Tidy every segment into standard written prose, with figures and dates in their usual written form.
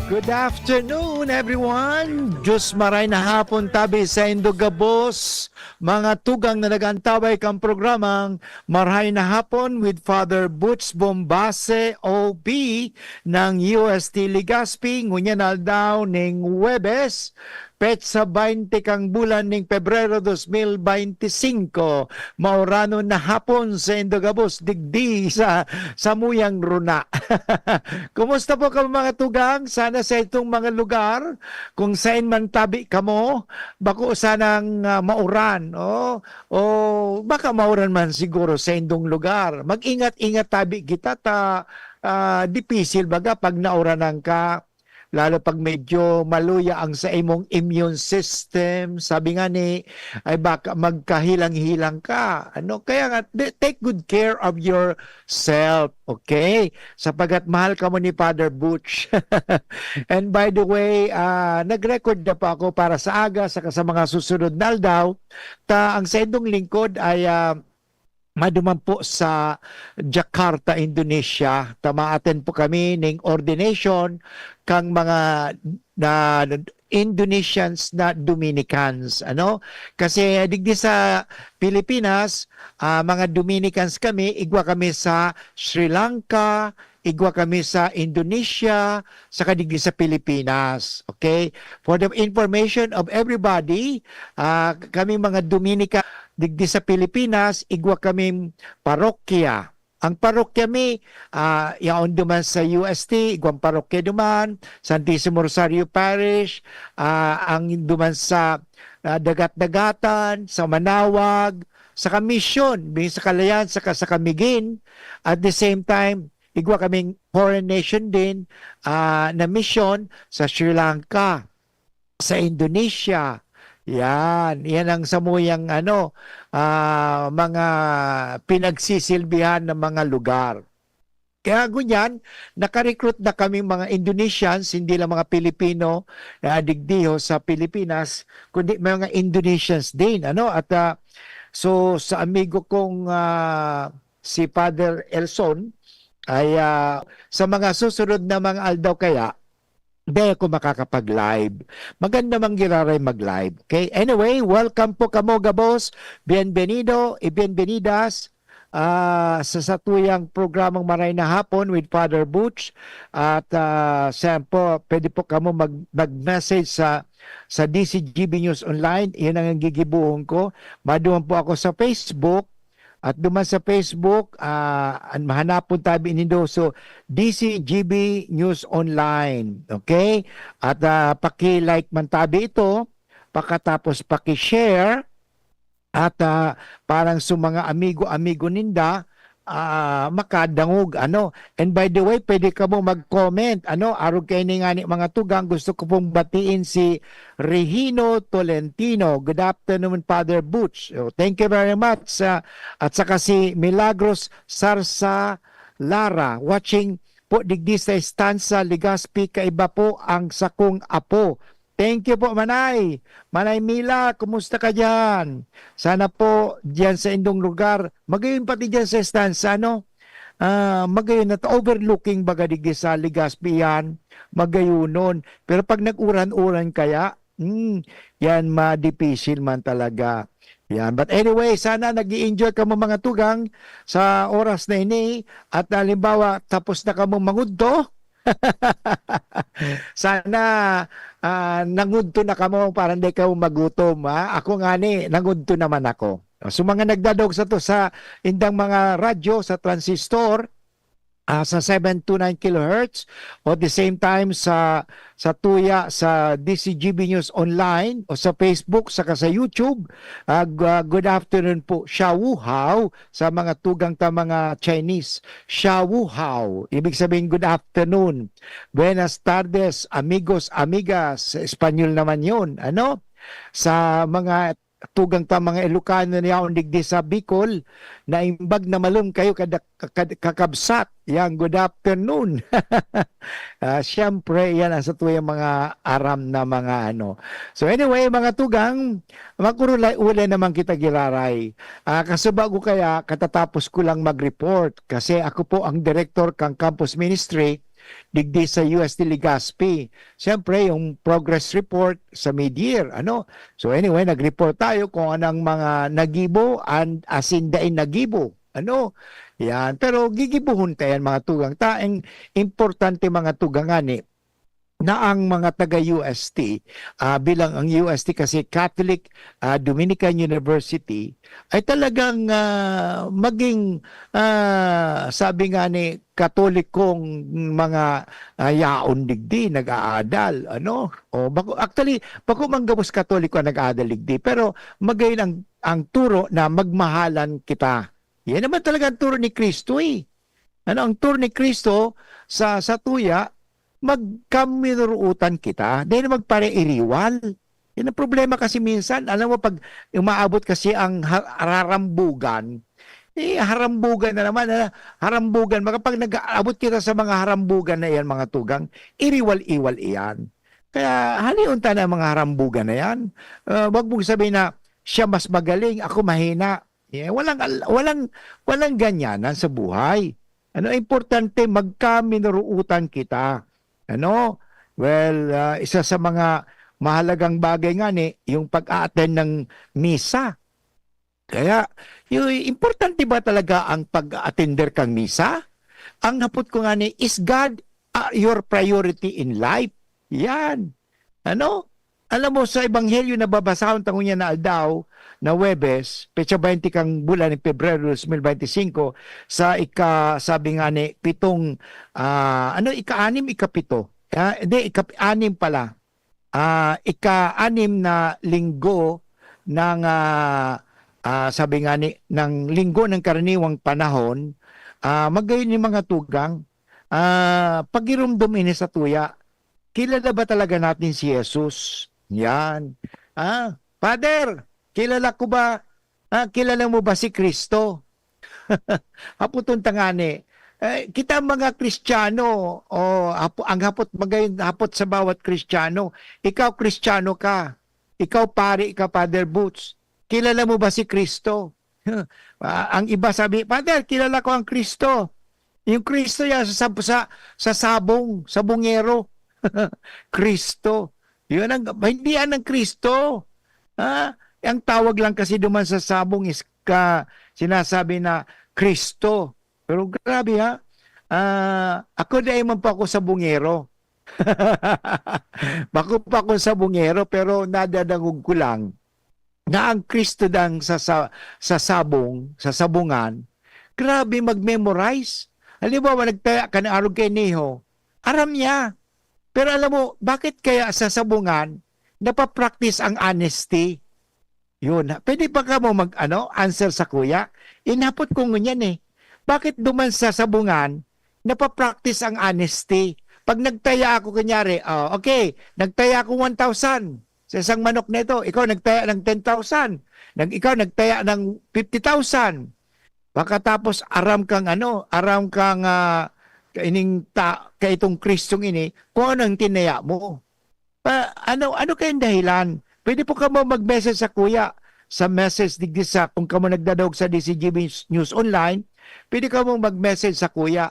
Good afternoon, everyone. Diyos maray na hapon tabi sa Indogabos. Mga tugang na nagantaway kang programang Maray na Hapon with Father Butch Bombase OB ng UST Legazpi. Ngunyan aldaw ning Webes. Petsa 20 kang bulan ning Pebrero 2025. Maurano na hapon sa Indogabos, digdi sa Samuyang Runa. Kumusta po ka mga tugang? Sana sa itong mga lugar, kung saan man tabi ka mo, bako sanang mauran. O baka mauran man siguro sa indong lugar. Mag-ingat-ingat tabi kita ta dipisil baga pag nauranan ka. Lalo pag medyo maluya ang sa imong immune system, sabi nga ni, ay baka magkahilang-hilang ka. Kaya nga, take good care of yourself, okay? Sapagat mahal ka mo ni Father Butch. And by the way, nag-record na pa ako para sa aga, saka sa mga susunod na aldaw, ang sa indong lingkod ay maduman po sa Jakarta, Indonesia. Tamaaten po kami ng ordination kang mga Indonesians na Dominicans. Kasi digdi sa Pilipinas, mga Dominicans kami, igwa kami sa Sri Lanka, igwa kami sa Indonesia, saka digdi sa Pilipinas. Okay? For the information of everybody, kami mga Dominica, digdi sa Pilipinas, igwa kami parokya. Ang parokya mi, yaon duman sa UST, igwang parokya duman, Santissimo Rosario Parish, ang duman sa Dagat-Dagatan, sa Manawag, sa Kamisyon, sa Kalayan, sa Kamigin. At the same time, igwa kaming foreign nation din na mission sa Sri Lanka, sa Indonesia. Yan ang samuyang mga pinagsisilbihan ng mga lugar. Kaya ganyan, nakarecruit na kami mga Indonesians, hindi lang mga Pilipino na digdiho sa Pilipinas, kundi mga Indonesians din. So sa amigo kong si Father Elson, ay sa mga susunod na mga aldaw kaya, hindi ako makakapag-live. Maganda mang giraray mag-live. Okay? Anyway, welcome po kamo gabos. Bienvenido y bienvenidas sa satuyang programang Maray na Hapon with Father Butch. At po, pwede po kamo mag-message sa DCGB News Online. Yan ang gigibuhon ko. Maduman po ako sa Facebook. At duman sa Facebook, mahanapon tabi nindo. So, DCGB News Online. Okay? At paki-like man tabi ito. Pakatapos paki-share. At parang sa mga amigo-amigo ninda, makadangog. And by the way, pwede ka mo mag-comment. Arog kayo nga ni mga tugang. Gusto ko pong batiin si Regino Tolentino. Good afternoon, Father Butch. Thank you very much. At saka si Milagros Sarsa Lara. Watching po digdi sa Estanza, Legazpi. Kaiba po ang sakong apo. Thank you po, Manay. Manay Mila, kumusta ka dyan? Sana po dyan sa indong lugar. Magayon pati dyan sa Estanza, magayon na overlooking baga digdi sa Legazpi yan. Magayunon. Pero pag nag-uran-uran kaya, yan madipisil man talaga. Yan. But anyway, sana nag-i-enjoy ka mo mga tugang sa oras na ini. At halimbawa, tapos na ka mo mangudto. Sana nangudto na kamo para hindi ka magutom. Ako nga nangudto naman ako. So mga nagdadog sa to sa indang mga radyo sa transistor sa 729 kHz o the same time sa tuya sa DCGB News Online o sa Facebook saka sa YouTube. Good afternoon po. Xiao sa mga tugang ta mga Chinese. Xiao. Ibig sabihin good afternoon. Buenas tardes, amigos, amigas. Sa Espanyol naman 'yon. Sa mga tugang ta mga Ilocano niya digdi sa Bicol na imbag na malum kayo kakabsat. Yan, good afternoon. Siyempre, yan ang sa tuyang mga aram na mga So anyway, mga tugang, makurulay-ulay naman kita giraray. Kasubago kaya, katatapos ko lang mag-report kasi ako po ang director kang campus ministry digdi sa UST Legazpi. Siyempre, yung progress report sa mid-year, ano? So anyway, nag-report tayo kung anong mga nagibo and asindain nagibo. Ano? Yan. Pero gigibuhon tayo mga tugang. Taeng importante mga tugangan na ang mga taga-UST, bilang ang UST kasi Catholic Dominican University, ay talagang maging, sabi nga ni, Katolikong mga yaon digdi, nag-aadal, ano? O, actually, bako manggabos Katoliko nag-aadal digdi, pero magayon ang turo na magmahalan kita. Yan naman talaga ang turo ni Kristo eh. Ano, ang turo ni Kristo sa tuya, magkaminurutan kita, dahil magpare-iriwal. Yan ang problema kasi minsan, alam mo, pag umaabot kasi ang harambugan, harambugan na naman, harambugan, pag nag-aabot kita sa mga harambugan na yan, mga tugang, iriwal-iwal iyan. Kaya haliunta na mga harambugan na yan. Wag mong sabihin na, siya mas magaling, ako mahina. Walang ganyanan sa buhay. Ano, importante, magkaminurutan kita. Ano? Well, isa sa mga mahalagang bagay nga yung pag-a-attend ng misa. Kaya, yung importante ba talaga ang pag-attender kang misa? Ang hapot ko nga is God your priority in life? Yan. Ano? Alam mo, sa Ebanghelyo na babasahon tango niya na aldaw, na Webes, pecha 20 kang bulan ni Pebrero 2025, sabi nga pitong, ika-anim, ika-pito. Hindi, ika-anim pala. Ika-anim na linggo ng, sabi nga ng linggo ng karaniwang panahon, magayon yung mga tugang, pagirumdum ini sa tuya, kilala ba talaga natin si Jesus? Yan. Father, kilala ko ba? Kilala mo ba si Kristo? Haputon tangani. Kita mga Kristiyano, ang hapot magayon hapot sa bawat Kristiyano. Ikaw Kristiyano ka. Ikaw pare, ikaw Father Boots. Kilala mo ba si Kristo? Ang iba sabi, Father, kilala ko ang Kristo. Yung Kristo yan sa sabong, sa bungero. Kristo. Yun hindi yan ang Kristo. Ang tawag lang kasi duman sa sabong is sinasabi na Kristo. Pero grabe ako dahil man pa ako sa bungero. Bako pa ako sa bungero pero nadadangog ko lang na ang Kristo dang sa sabong, sa sabungan, grabe mag-memorize. Halimbawa, nagtaya ka ng arog kay Neho, aram niya. Pero alam mo, bakit kaya sa sabungan, napapractice ang honesty? Yun. Pwede pa ka mo answer sa kuya? Inapot ko ngunyan Bakit duman sa sabungan, napapractice ang honesty? Pag nagtaya ako, kunyari, okay, nagtaya ako 1,000 sa isang manok na ito. Ikaw nagtaya ng 10,000. Ikaw nagtaya ng 50,000. Pagkatapos aram kang kaitong Kristong ini, kung anong tinaya mo. Ano kayong dahilan? Pwede po ka mo mag-message sa kuya, sa message digdi sa, kung ka mo nagdadawag sa DCGB News Online, pwede ka mo mag-message sa kuya.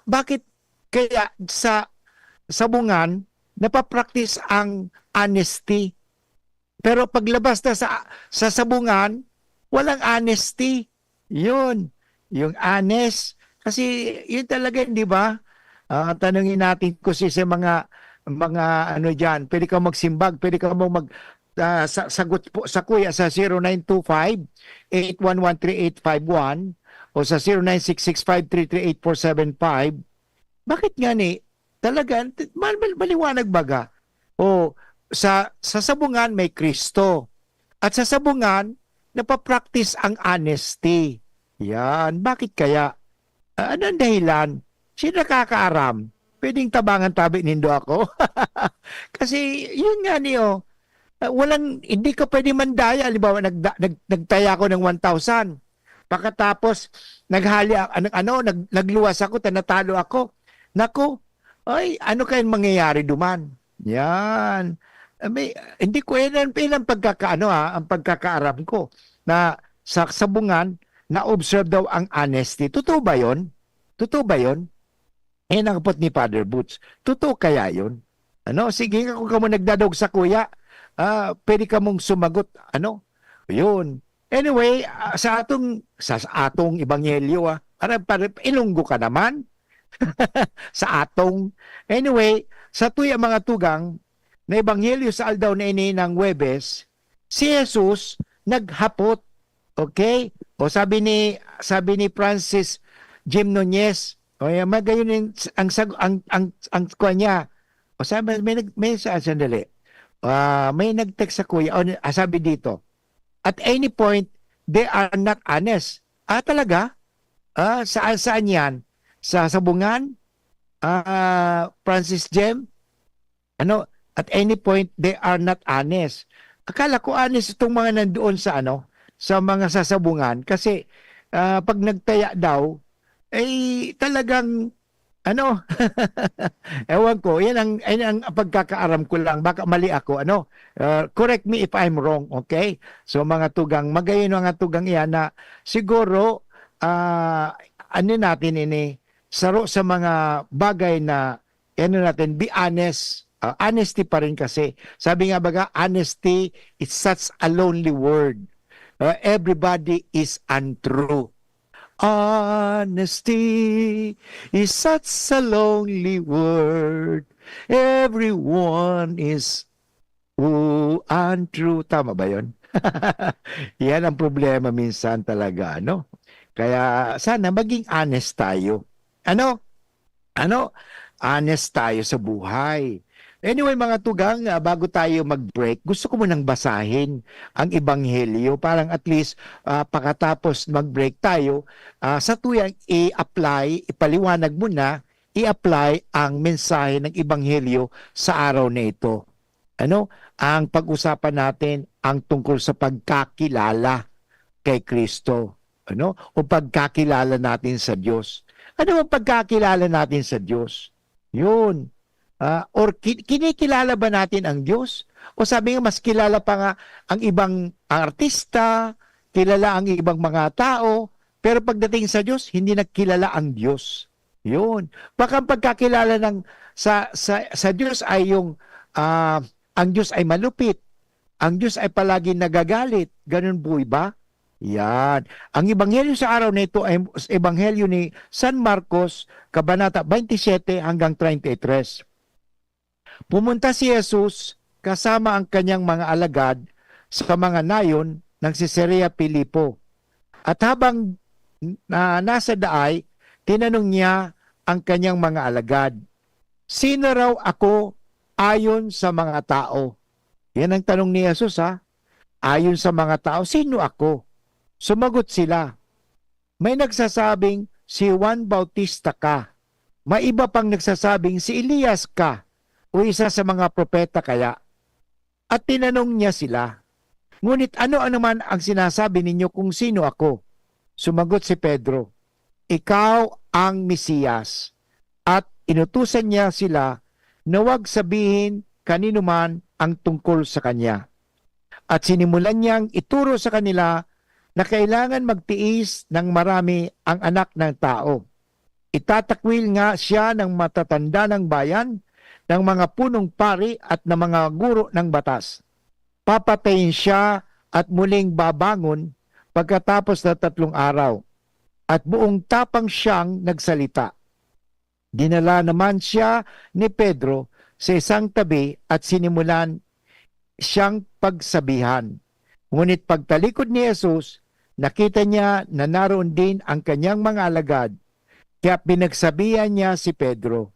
Bakit kaya sa sabungan, napapractice ang honesty? Pero paglabas na sa sabungan, walang honesty. Yun. Yung honest. Kasi yun talaga, di ba? Tanungin natin kasi sa mga dyan, pwede ka magsimbag, pwede ka sagot po sa kuya sa 0925-811-3851 o sa 0966-533-8475. Bakit nga talaga, maliwanag baga? O sa sabungan may Kristo. At sa sabungan, napapractice ang honesty. Yan. Bakit kaya? Ano ang dahilan? Sino nakakaaram? Pwedeng tabangan tabi nindo ako. Kasi yun nga hindi ka pwede mandaya. Halimbawa, nagtaya ako ng 1,000. Pagkatapos, nagluwas ako, natalo ako. Naku, ano kayang mangyayari duman? Yan. Hindi ko ang pagkakaaram ko na sa sabungan, na-observe daw ang honesty. Totoo ba yun? Totoo ba yun? Yan ang kapot ni Father Boots. Totoo kaya yun? Ano? Sige kung ka mo nagdadog sa kuya, pwede ka mong sumagot. Ano? Yun. Anyway, sa atong ebanghelyo, para ilunggo ka naman sa atong. Anyway, sa tuya mga tugang, na ebanghelyo sa aldaw na ini ng Webes, si Jesus naghapot. Okay? O sabi ni Francis Jim Nunez, o yan, magayon ang kuha niya. O sabi, sandali. May nag-text sa kuya. Sabi dito, at any point, they are not honest. Talaga? Saan yan? Sa sabungan? Francis Jem? Ano? At any point, they are not honest. Akala ko honest itong mga nandoon sa mga sasabungan. Kasi, pag nagtaya daw, talagang ewan ko, yan ang pagkakaaram ko lang, baka mali ako, correct me if I'm wrong, okay? So mga tugang, magayon mga tugang yan na siguro, natin ini, saro sa mga bagay na, natin, be honest, honesty pa rin kasi, sabi nga baga, honesty is such a lonely word. Everybody is untrue. Honesty is such a lonely word. Everyone is untrue. Tama ba yun? Yan ang problema minsan talaga, Kaya sana maging honest tayo. Honest tayo sa buhay. Anyway mga tugang, bago tayo mag-break, gusto ko munang basahin ang ebanghelyo. Parang at least pagkatapos mag-break tayo, sa tuyang ipaliwanag mo na, i-apply ang mensahe ng ebanghelyo sa araw na ito. Ang pag-usapan natin ang tungkol sa pagkakilala kay Kristo. O pagkakilala natin sa Diyos. Ano ang pagkakilala natin sa Diyos? Yun. Or kinikilala ba natin ang Diyos? O sabi nga, mas kilala pa nga ang ibang artista, kilala ang ibang mga tao, pero pagdating sa Diyos, hindi nakilala ang Diyos. Yun. Baka ang pagkakilala sa Diyos ay ang Diyos ay malupit. Ang Diyos ay palagi nagagalit. Ganun po ba? Yan. Ang ebanghelyo sa araw na ito ay ebanghelyo ni San Marcos, Kabanata 27 hanggang 33. Pumunta si Jesus kasama ang kanyang mga alagad sa mga nayon ng Cesarea Pilipo. At habang nasa daay, tinanong niya ang kanyang mga alagad, sino raw ako ayon sa mga tao? Yan ang tanong ni Jesus, ayon sa mga tao, sino ako? Sumagot sila, may nagsasabing si Juan Bautista ka. May iba pang nagsasabing si Elias ka o isa sa mga propeta kaya. At tinanong niya sila, ngunit ano naman ang sinasabi ninyo kung sino ako? Sumagot si Pedro, ikaw ang Mesiyas. At inutusan niya sila na huwag sabihin kanino man ang tungkol sa kanya. At sinimulan niyang ituro sa kanila na kailangan magtiis ng marami ang anak ng tao. Itatakwil nga siya ng matatanda ng bayan, ng mga punong pari at ng mga guro ng batas. Papatayin siya at muling babangon pagkatapos na 3 araw. At buong tapang siyang nagsalita. Dinala naman siya ni Pedro sa isang tabi at sinimulan siyang pagsabihan. Ngunit pagtalikod ni Jesus, nakita niya na naroon din ang kanyang mga alagad, kaya pinagsabihan niya si Pedro,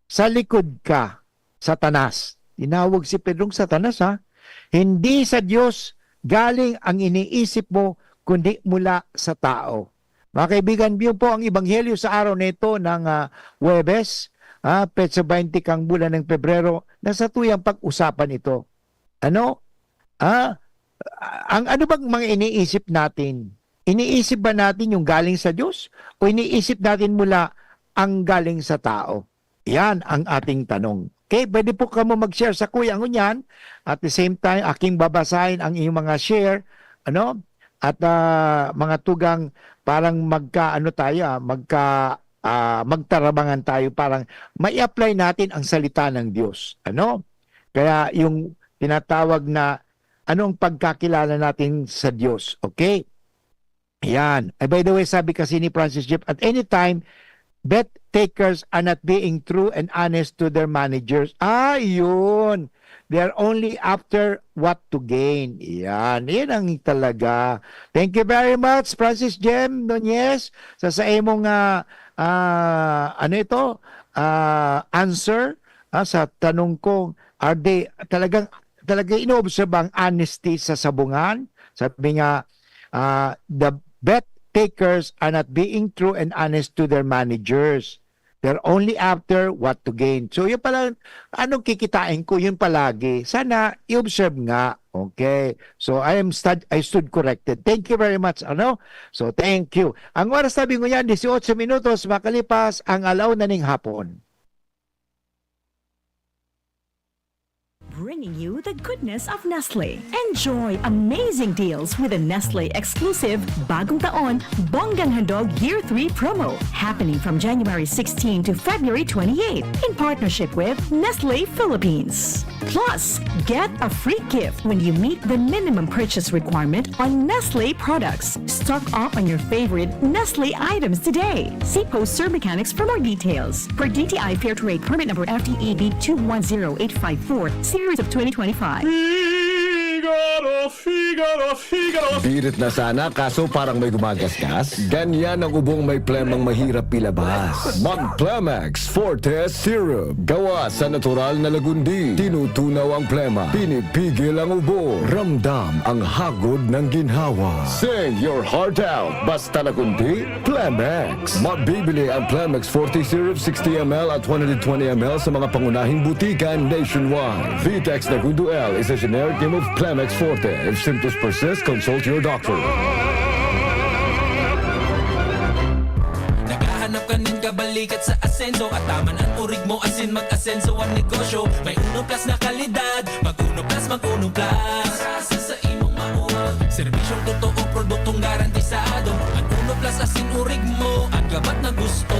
sa likod ka, Satanas. Tinawag si Pedrong Satanas, Hindi sa Diyos galing ang iniisip mo, kundi mula sa tao. Mga kaibigan, yun po ang ebanghelyo sa araw na ito ng Huwebes, Petsa 20 kang bulan ng Pebrero, na sa tuyang pag-usapan ito. Ano bang mga iniisip natin? Iniisip ba natin yung galing sa Diyos o iniisip natin mula ang galing sa tao? Yan ang ating tanong. Okay, pwede po ka mo mag-share sa kuya ngunyan. At the same time, aking babasahin ang iyong mga share. At mga tugang parang magka magtarabangan tayo, parang mai-apply natin ang salita ng Diyos. Ano? Kaya yung tinatawag na anong pagkakilala natin sa Diyos. Okay? Yan. By the way, sabi kasi ni Francis Jeff, at any time, bet takers are not being true and honest to their managers. Yun. They're only after what to gain. Yan. Yan ang talaga. Thank you very much, Francis Jem Nunez, sa imong answer sa tanong kong, are they talagang inoobserve ang honesty sa sabungan? Sabi nga, the bet takers are not being true and honest to their managers. They're only after what to gain. So yun pala, anong kikitain ko, yun palagi. Sana i-observe nga. Okay. So I stood corrected. Thank you very much. So thank you. Ang oras sabi ko yan, 18 minutos makalipas ang alaw na ning hapon. Bringing you the goodness of Nestle. Enjoy amazing deals with the Nestle exclusive Bagong Taon Bonggang Handog Year 3 promo happening from January 16 to February 28 in partnership with Nestle Philippines. Plus, get a free gift when you meet the minimum purchase requirement on Nestle products. Stock up on your favorite Nestle items today. See Poster Mechanics for more details. Per DTI Fair Trade Permit number FTEB 210854, Series of 2025. Figaro. Birit na sana, kaso parang may gumagasgas. Ganyan ang ubong may plemang mahirap ilabas. Mag-Plemex Forte Syrup. Gawa sa natural na lagundi. Tinutunaw ang plema. Pinipigil ang ubo. Ramdam ang hagod ng ginhawa. Sing your heart out. Basta lagundi, Plemex. Mabibili ang Plemex Forte Syrup 60ml at 120ml sa mga pangunahing butikan nationwide. Vitex Nagundo L is a generic name of Plemex Forte. If symptoms persist, consult your doctor. Naghahanap ka ng kabalikat sa asenso at taman ang urig mo asin mag-asenso ang negosyo. May Uno Plus na kalidad, mag-Uno Plus, mag-Uno Plus. Sa imong mauwag, serbisyong totoo, produktong garantisado. Ang Uno Plus asin urig mo, ang gabat na gusto.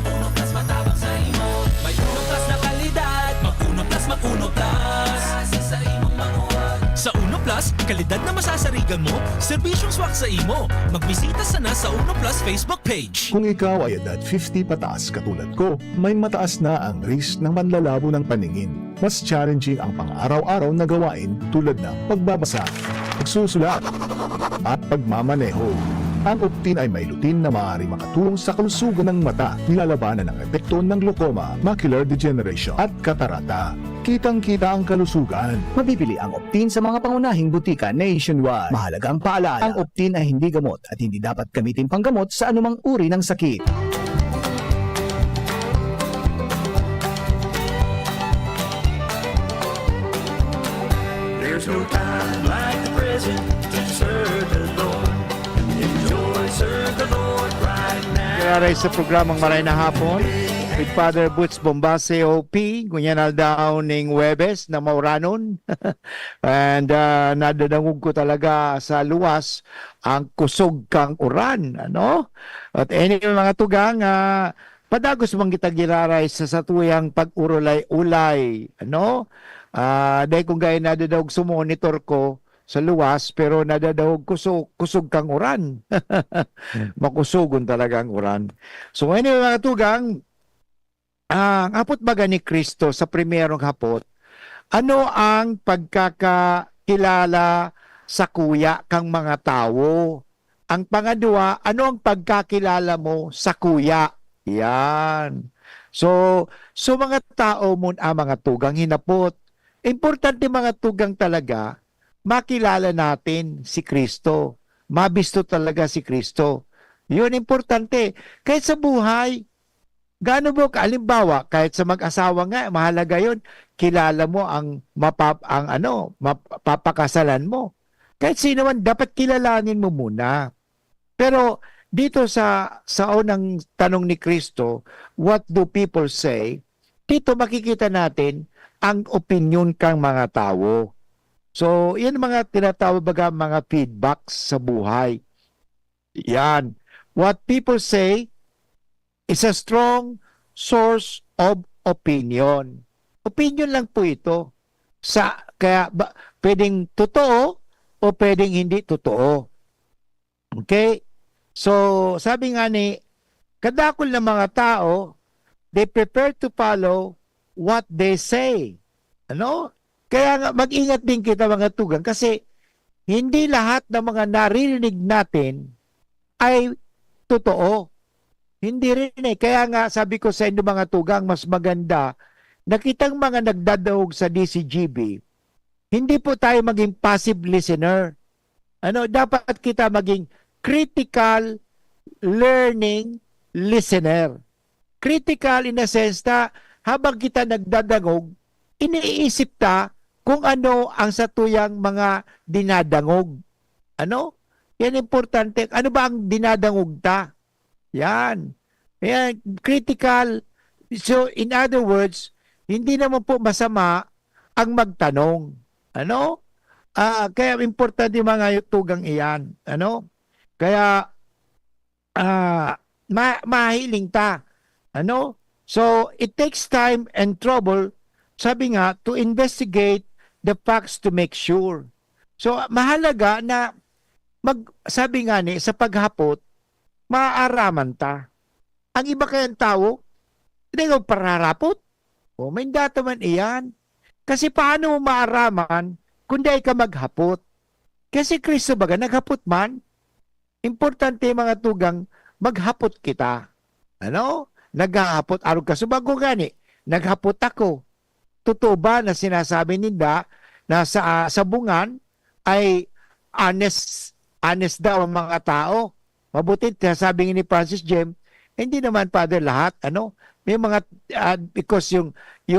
Uno Plus matabang sa imo. May Uno Plus na kalidad, mag-Uno Plus, mag-Uno Plus. Sa imong mauwag. Sa Uno Plus, kalidad na masasarigan mo, serbisyong swak sa imo. Magbisita sana sa Uno Plus Facebook page. Kung ikaw ay edad 50 pataas katulad ko, may mataas na ang risk ng manlalabo ng paningin. Mas challenging ang pang-araw-araw na gawain tulad ng pagbabasa, pagsusulat, at pagmamaneho. Ang Optin ay may lutin na maaari makatulong sa kalusugan ng mata, nilalabanan ang epekto ng glaucoma, macular degeneration at katarata. Kitang-kita ang kalusugan. Mabibili ang Optin sa mga pangunahing butika nationwide. Mahalagang paalala, ang Optin ay hindi gamot at hindi dapat gamitin panggamot sa anumang uri ng sakit. There's no time like the present to serve the Lord. Enjoy, serve the Lord right now. Kaya sa programang Maray na Hapon with Father Butch Bombase OP, kunyan daw ning Webes na mauranon. And nadadangog ko talaga sa luwas ang kusog kang uran. At mga tugang, padagos mong kita giraray sa satuyang pag-urulay-ulay. Dahil kung gaya nadadawag sumonitor ko sa luwas, pero nadadawag kusog kang uran. Makusugon talaga ang uran. So anyway mga tugang, ang hapot baga ni Kristo sa primerong hapot, ano ang pagkakakilala sa kuya kang mga tao? Ang pangadua, ano ang pagkakilala mo sa kuya? Yan. So mga tao mo mga tugang hinapot. Importante mga tugang talaga, makilala natin si Kristo. Mabisto talaga si Kristo. Yun importante. Kahit sa buhay, gaano mo kalimbawa, kahit sa mag-asawa nga, mahalaga yun, kilala mo ang mapapakasalan mo. Kahit sino man, dapat kilalanin mo muna. Pero dito sa unang tanong ni Kristo, what do people say? Dito makikita natin ang opinion kang mga tao. So, yan mga tinatawag mga feedbacks sa buhay. Yan. What people say is a strong source of opinion. Opinion lang po ito. Pwedeng totoo o pwedeng hindi totoo. Okay? So, sabi nga ni, kadakol ng mga tao, they prefer to follow what they say. Ano? Kaya nga, mag-ingat din kita mga tugang kasi hindi lahat ng mga naririnig natin ay totoo. Hindi rin eh. Kaya nga, sabi ko sa inyo mga tugang, mas maganda, nakitang mga nagdadaog sa DCGB, hindi po tayo maging passive listener. Ano, dapat kita maging critical learning listener. Critical in a sense na habang kita nagdadangog, iniisip ta kung ano ang satuyang mga dinadangog. Ano? Yan importante. Ano ba ang dinadangog ta? Yan. Yan. Critical. So, in other words, hindi naman po masama ang magtanong. Ano? Kaya importante yung mga tugang iyan. Ano? Kaya, mahiling ta. Ano? So, it takes time and trouble, sabi nga, to investigate the facts to make sure. So, mahalaga na, sabi nga ni, sa paghapot, maaaraman ta. Ang iba kayang tao, hindi ka pararapot. O, may data man iyan. Kasi paano mo maaraman kung di ka maghapot? Kasi Kristo baga, naghapot man. Importante mga tugang, maghapot kita. Ano? Naghahapot. Araw ka, subago gani, naghapot ako. Totoo ba na sinasabi ninda na sa bungan ay honest daw ang mga tao? Mabuti, sabi ni Francis Jem, hindi naman Father lahat, ano? May mga, because yung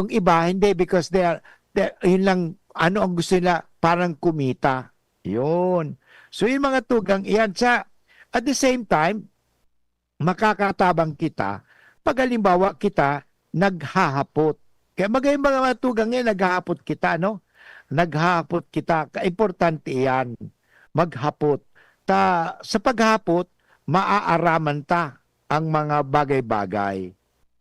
iba, hindi, because yun lang, ano ang gusto nila, parang kumita. Yun. So yung mga tugang, iyan at the same time, makakatabang kita, pag halimbawa kita, naghahapot. Kaya magayang mga tugang yan, naghahapot kita, no? Naghahapot kita. Importante yan. Maghapot. Sa paghapot, maaaraman ta ang mga bagay-bagay.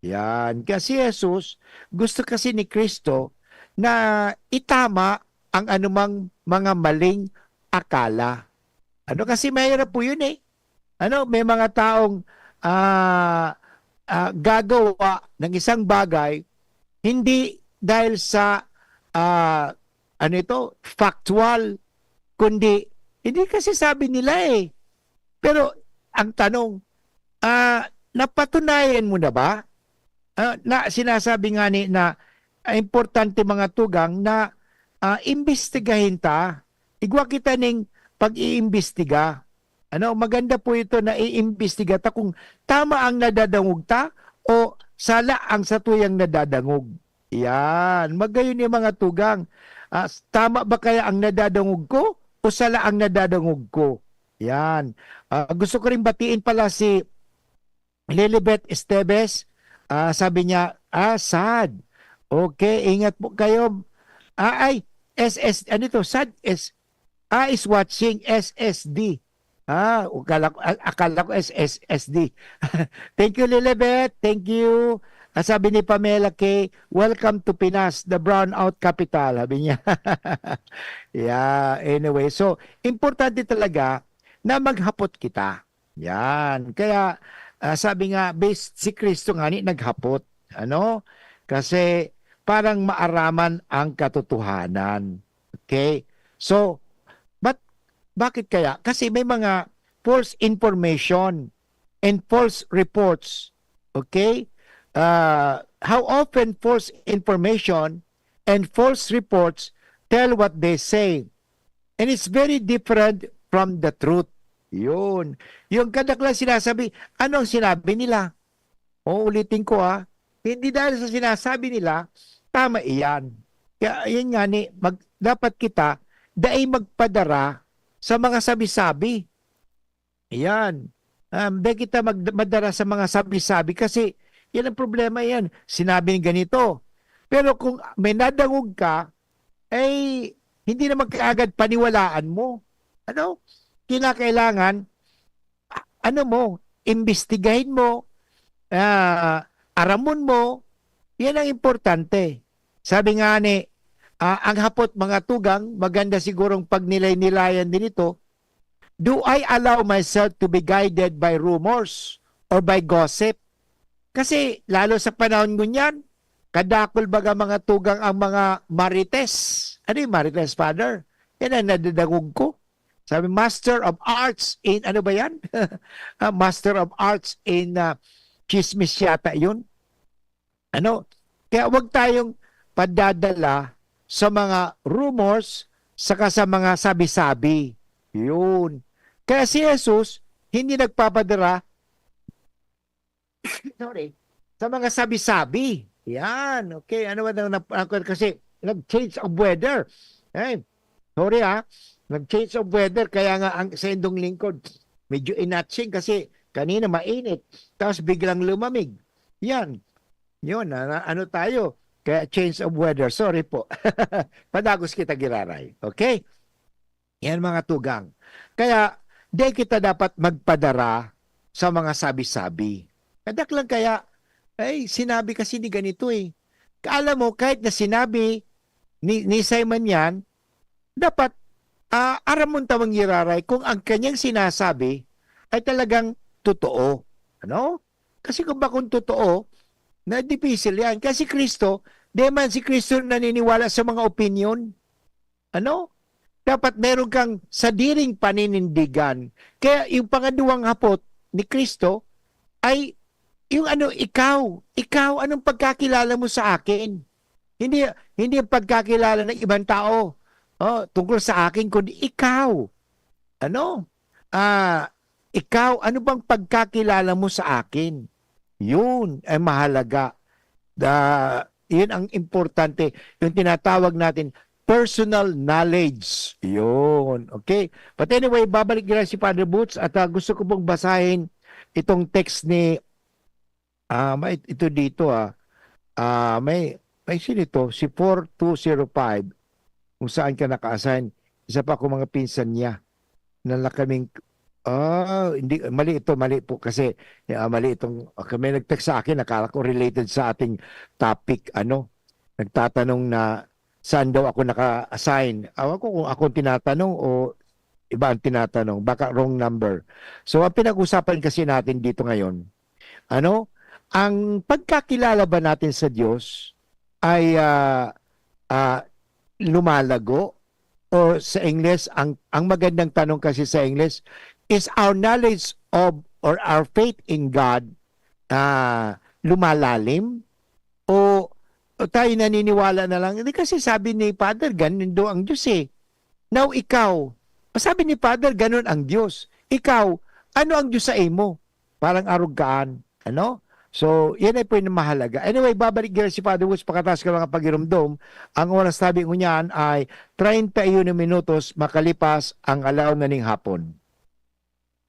Yan. Kasi Jesus, gusto kasi ni Kristo na itama ang anumang mga maling akala. Ano kasi mahirap po yun eh. Ano, may mga taong gagawa ng isang bagay hindi dahil sa factual, kundi hindi kasi sabi nila eh. Pero ang tanong, napatunayan mo na ba? Na sinasabi nga ni na importante mga tugang na imbestigahin ta. Igwa kita ning pag-iimbestiga. Ano, maganda po ito na iimbestiga ta kung tama ang nadadangog ta o sala ang satuyang nadadangog. Yan. Magayon yung mga tugang. Tama ba kaya ang nadadangog ko o sala ang nadadangog ko? Yan. Gusto ko rin batiin pala si Lilibet Esteves. Sabi niya, sad. Okay, ingat po kayo. Ano ito? Sad is watching SSD. Akala ko SSD. Thank you, Lilibet. Thank you. Sabi ni Pamela K, welcome to Pinas, the brownout capital. Sabi niya. Yeah, anyway. So, importante talaga na maghapot kita. Yan. Kaya, sabi nga, si Kristo nga ni naghapot. Ano? Kasi, parang maaraman ang katotohanan. Okay? So, bakit kaya? Kasi may mga false information and false reports. Okay? How often false information and false reports tell what they say. And it's very different from the truth. Yun. Yung kadakla sinasabi, ano ang sinabi nila? Ulitin ko hindi dahil sa sinasabi nila, tama iyan. Kaya yun nga dapat kita dahil magpadara sa mga sabi-sabi. Ayan. Dahil kita magdara sa mga sabi-sabi kasi yan ang problema yan. Sinabi ng ganito. Pero kung may nadangog ka, hindi naman kaagad paniwalaan mo. Ano? Kinakailangan, imbestigahin mo, aramon mo, yan ang importante. Sabi nga ni, ang hapot mga tugang, maganda sigurong pag nilay-nilayan din ito, do I allow myself to be guided by rumors or by gossip? Kasi lalo sa panahon ngunyan, kadakol baga mga tugang ang mga marites. Ano yung marites, Father? Yan ang nadadagog ko. Sabi, Master of Arts in, ano ba yan? Master of Arts in chismis yata yun. Ano? Kaya wag tayong padadala sa mga rumors saka sa mga sabi-sabi. Yun. Kaya si Jesus, hindi nagpapadala sa mga sabi-sabi. Yan. Okay. Ano ba kasi nag-change of weather. Eh, sorry nag-change of weather. Kaya nga ang sa indong lingkod, medyo inatsing kasi kanina mainit. Tapos biglang lumamig. Yan. Yun. Ano tayo? Kaya change of weather. Sorry po. Padagos kita giraray. Okay? Yan mga tugang. Kaya, di kita dapat magpadara sa mga sabi-sabi. Kadak lang kaya, sinabi kasi ni ganito eh. Alam mo, kahit na sinabi ni Simon yan, dapat aramon tawang giraray kung ang kanyang sinasabi ay talagang totoo. Ano? Kasi kung bakong totoo, na difficile yan. Kasi Kristo, di man si Kristo naniniwala sa mga opinion. Ano? Dapat meron kang sadiring paninindigan. Kaya yung pangaduwang hapot ni Kristo ay yung ikaw, anong pagkakilala mo sa akin? Hindi yung pagkakilala ng ibang tao tungkol sa akin, kundi ikaw. Ano? Ikaw, ano bang pagkakilala mo sa akin? Yun ay mahalaga. Yun ang importante. Yung tinatawag natin, personal knowledge. Yun. Okay? But anyway, babalik nila si Father Boots at gusto ko pong basahin itong text ni ito dito may sino ito? Si 4205 kung saan ka naka-assign. Isa pa ako mga pinsan niya na kaming hindi, mali po kasi mali itong, kami nag-text sa akin, nakala ko related sa ating topic, nagtatanong na saan daw ako naka-assign. Awan ko kung ako tinatanong o iba ang tinatanong, baka wrong number. So, ang pinag-usapan kasi natin dito ngayon, ang pagkakilala ba natin sa Diyos ay lumalago o sa English, ang magandang tanong kasi sa English, is our knowledge of or our faith in God lumalalim o tayo naniniwala na lang? Hindi kasi sabi ni Father, ganun daw ang Diyos eh. Now ikaw, sabi ni Father, ganun ang Diyos. Ikaw, ano ang Diyos sa imo? Parang arugaan. So, yan ay po yung mahalaga. Anyway, babalik din si Father Woods pagkatas ka mga pagirumdom. Ang oras sabi ko niyan ay 31 minutos makalipas ang alaw na ning hapon.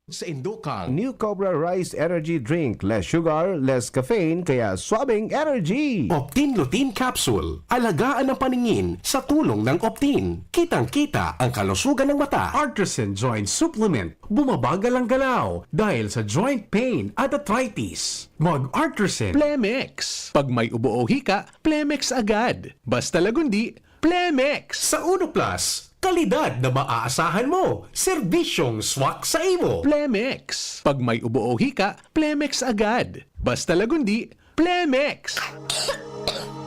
Sa Indukang New Cobra Rice Energy Drink. Less sugar, less caffeine, kaya swabing energy. Optin Lutein Capsule. Alagaan ang paningin sa tulong ng Optin. Kitang-kita ang kalusugan ng mata. Artisan Joint Supplement. Bumabagal ang galaw dahil sa joint pain at arthritis. Mag-Artisan Plemex. Pag may ubo o hika, Plemex agad. Basta lagundi, Plemex. Sa Uno Plus, kalidad na maaasahan mo. Serbisyong swak sa imo. Plemex. Pag may ubo o hika, Plemex agad. Basta lagundi, Plemex.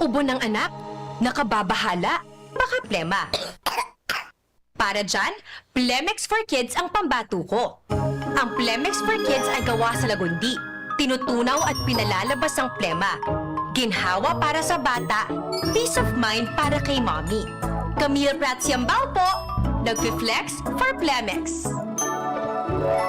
Ubo ng anak? Nakababahala? Baka plema. Para dyan, Plemex for Kids ang pambato ko. Ang Plemex for Kids ay gawa sa lagundi. Tinutunaw at pinalalabas ang plema. Ginhawa para sa bata, peace of mind para kay mommy. Camille Prats Yambao po, nagfi-flex for Plemex.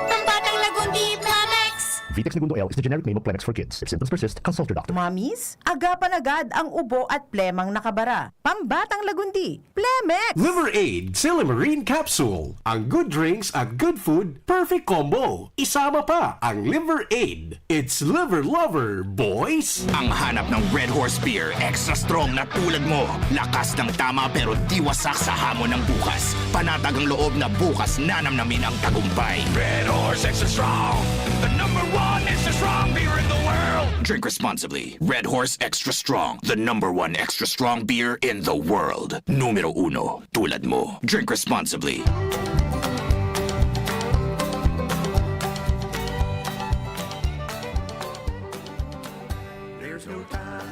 Pambatang lagundi, Plemex! Vitex Segundo L is the generic name of Plemex for kids. If symptoms persist, consult your doctor. Mommies, agapan agad ang ubo at plemang nakabara. Pambatang lagundi, Plemex! Liver Aid Silimarine Capsule. Ang good drinks at good food, perfect combo. Isama pa ang Liver Aid. It's liver lover, boys! Ang hanap ng Red Horse Beer, extra strong na tulad mo. Lakas ng tama pero di wasak sa hamon ng bukas. Panatag ang loob na bukas nanamnamin ang tagumpay. Red Horse Extra Strong, the #1 extra strong beer in the world. Drink responsibly. Red Horse Extra Strong, the #1 extra strong beer in the world. Numero 1, tulad mo. Drink responsibly.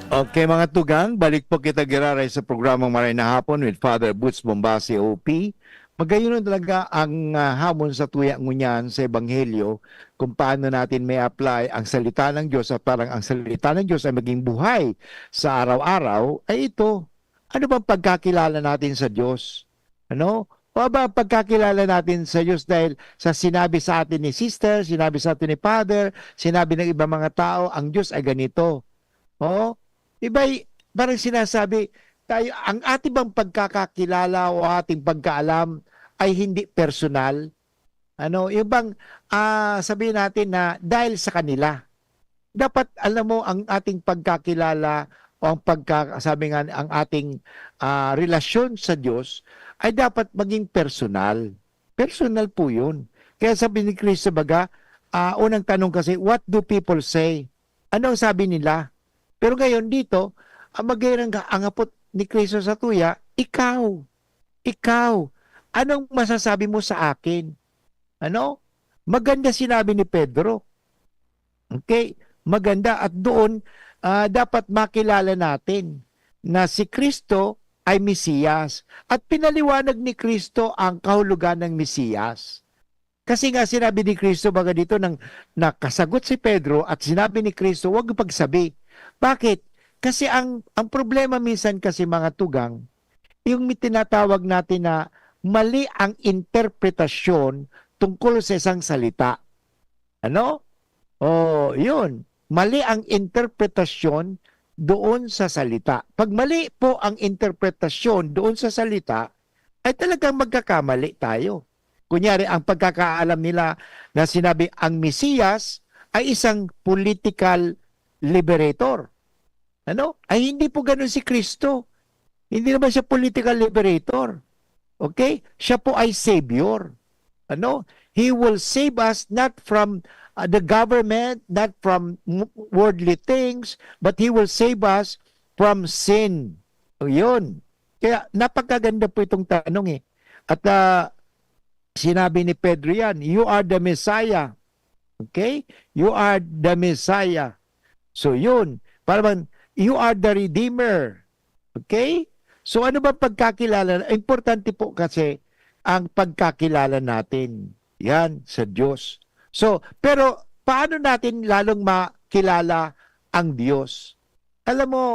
Okay mga tugang, balik po kita giraray sa programang Maray na Hapon with Father Boots Bombasi OP. Magayon talaga ang hamon sa tuya ngunyan sa Ebanghelyo kung paano natin may apply ang salita ng Diyos at parang ang salita ng Diyos ay maging buhay sa araw-araw ay ito. Ano bang pagkakilala natin sa Diyos? Ano? O ba ang pagkakilala natin sa Diyos dahil sa sinabi sa atin ni sister, sinabi sa atin ni father, sinabi ng ibang mga tao, ang Diyos ay ganito. O? Iba, parang sinasabi, tayo, ang ating bang pagkakakilala o ating pagkaalam ay hindi personal. Ano, yung bang sabihin natin na dahil sa kanila. Dapat alam mo ang ating pagkakilala o ang sabi nga ang ating relasyon sa Diyos ay dapat maging personal. Personal po 'yun. Kaya sabi ni Kristo baga, unang tanong kasi, what do people say? Ano ang sabi nila? Pero ngayon dito, ang angapot ni Kristo sa tuya, ikaw, anong masasabi mo sa akin? Ano? Maganda sinabi ni Pedro. Okay? Maganda at doon dapat makilala natin na si Kristo ay Mesiyas at pinaliwanag ni Kristo ang kahulugan ng Mesiyas. Kasi nga sinabi ni Kristo baga dito nang nakasagot si Pedro at sinabi ni Kristo, huwag pagsabi. Bakit? Kasi ang problema minsan kasi mga tugang, yung tinatawag natin na mali ang interpretasyon tungkol sa isang salita. Ano? Yun. Mali ang interpretasyon doon sa salita. Pag mali po ang interpretasyon doon sa salita, ay talagang magkakamali tayo. Kunyari, ang pagkakaalam nila na sinabi ang Mesiyas ay isang political liberator. Ano? Ay hindi po ganun si Kristo. Hindi naman siya political liberator. Okay? Siya po ay savior. Ano? He will save us not from the government, not from worldly things, but He will save us from sin. O yun. Kaya napakaganda po itong tanong eh. At sinabi ni Pedro yan, you are the Messiah. Okay? You are the Messiah. So yun. Parang you are the Redeemer. Okay? So ano ba pagkakilala? Importante po kasi ang pagkakilala natin. Yan, sa Diyos. So, pero paano natin lalong makilala ang Diyos? Alam mo,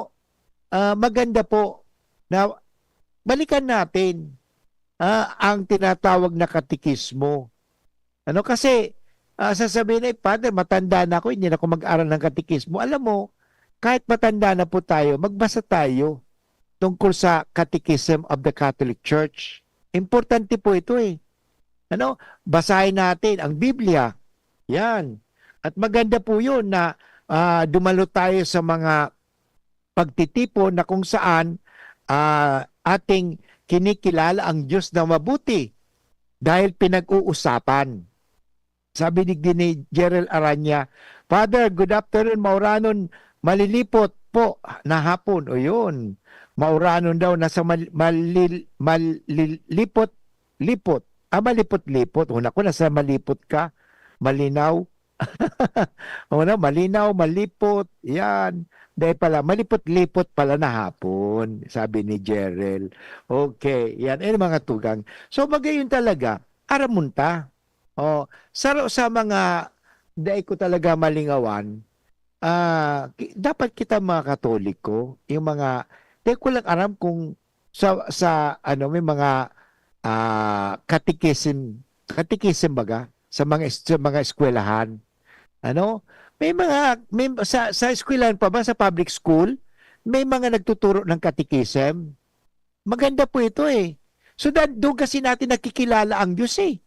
maganda po na balikan natin ang tinatawag na katikismo. Ano kasi, sasabihin ay, Father, matanda na ako, hindi na ako mag-aral ng katikismo. Alam mo, kahit matanda na po tayo, magbasa tayo tungkol sa Catechism of the Catholic Church. Importante po ito eh. Ano? Basahin natin ang Biblia. Yan. At maganda po yun na dumalo tayo sa mga pagtitipon na kung saan ating kinikilala ang Diyos na mabuti dahil pinag-uusapan. Sabi ni Gerald Aranya, Father, good afternoon, mauranon, malilipot po na hapon. O yun, mauranon daw, nasa malilipot. Malipot-lipot. Una ko, nasa malipot ka. Malinaw. Malinaw, malipot. Yan. Dahil pala, malipot-lipot pala na hapon. Sabi ni Gerald. Okay. Yan. Mga tugang. So, magayon talaga. Aramunta. Sa mga dahil ko talaga malingawan, dapat kita mga Katoliko, yung mga, dahil ko lang alam kung may mga catechism baga sa mga eskwelahan. Ano? Sa eskwelahan pa ba sa public school, may mga nagtuturo ng catechism. Maganda po ito eh. So doon kasi natin nakikilala ang Diyos eh.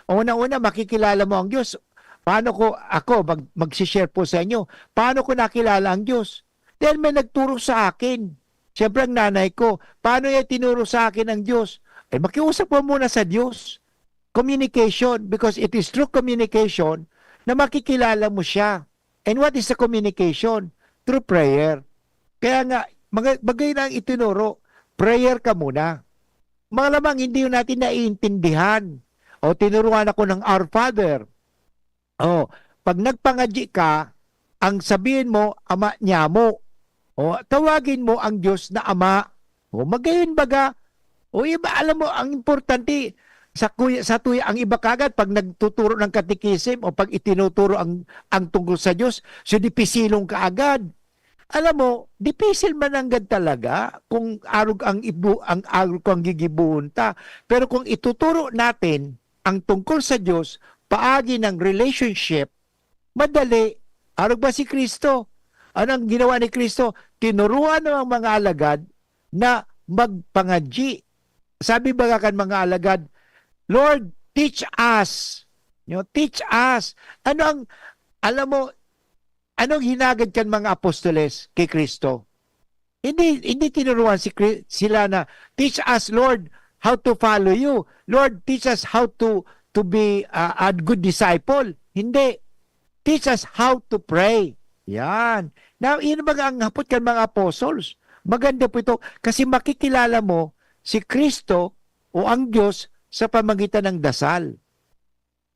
Una-una makikilala mo ang Diyos. Paano ako mag-share po sa inyo? Paano ko nakilala ang Diyos? Dahil may nagturo sa akin. Siyempre ang nanay ko, paano niya tinuro sa akin ang Diyos? Makiusap mo muna sa Diyos. Communication, because it is through communication na makikilala mo siya. And what is the communication? Through prayer. Kaya nga, bagay na ang itinuro, prayer ka muna. Malamang hindi yun natin naiintindihan. O tinuruan ako ng Our Father. O, pag nagpangadyi ka, ang sabihin mo, Ama niya mo. O, tawagin mo ang Diyos na Ama. O, magayon baga. O, iba, alam mo, ang importante, sa tuya, ang iba kagad, pag nagtuturo ng katikisim o pag itinuturo ang tungkol sa Diyos, so dipisilong ka agad. Alam mo, dipisil man agad talaga kung arog ang arog ang gigibuhunta. Pero kung ituturo natin ang tungkol sa Diyos, paagi ng relationship, madali. Arog ba si Kristo? Anong ginawa ni Kristo? Tinuruan ng mga alagad na magpangadyi. Sabi ba kan mga alagad, Lord, teach us. Teach us. Alam mo, anong hinagad kan mga apostoles kay Kristo? Hindi tinuruan sila na, teach us, Lord, how to follow you. Lord, teach us how to be a good disciple. Hindi. Teach us how to pray. Yan. Now, yun ba ang hapot kan mga apostles? Maganda po ito kasi makikilala mo si Kristo o ang Diyos sa pamagitan ng dasal.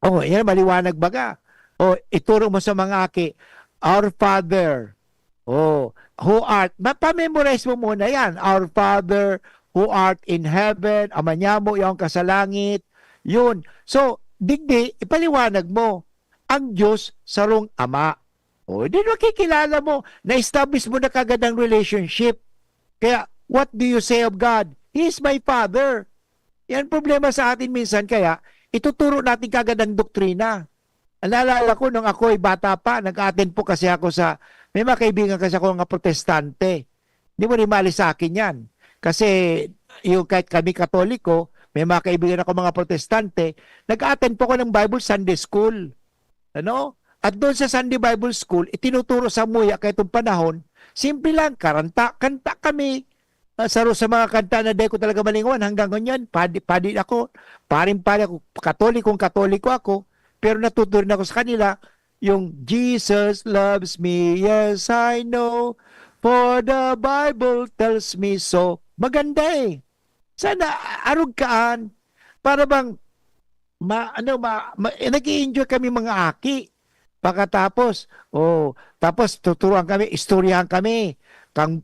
O, yan, maliwanag baga. O, ituro mo sa mga aki, Our Father, who art, mapamemorize mo muna yan, Our Father, who art in heaven, Ama niya mo, yung kasalangit, yun. So, digdi, ipaliwanag mo, ang Diyos sarong Ama. O, di makikilala mo, na-establish mo na kagad ang relationship. Kaya, what do you say of God? He is my Father. Yan problema sa atin minsan, kaya ituturo natin kagad ang doktrina. Alala ko nung ako ay bata pa, nag-attend po kasi ako sa, may mga kaibigan kasi ako nga protestante. Hindi mo rin mali sa akin yan. Kasi yung kahit kami Katoliko, may mga kaibigan ako mga protestante, nag-attend po ako ng Bible Sunday School. Ano? At doon sa Sunday Bible School, itinuturo sa muya kahit itong panahon, simple lang, kanta kami. Sa mga kanta na di ko talaga malingawan hanggang ganyan, padi ako, paring-pari ako, katoliko ako, pero natuturin ako sa kanila, yung Jesus loves me, yes I know, for the Bible tells me so. Maganda eh. Sana arog kaan, para bang, nag-i-enjoy kami mga aki. Pagkatapos, tapos tuturuan kami, istoryahan kami,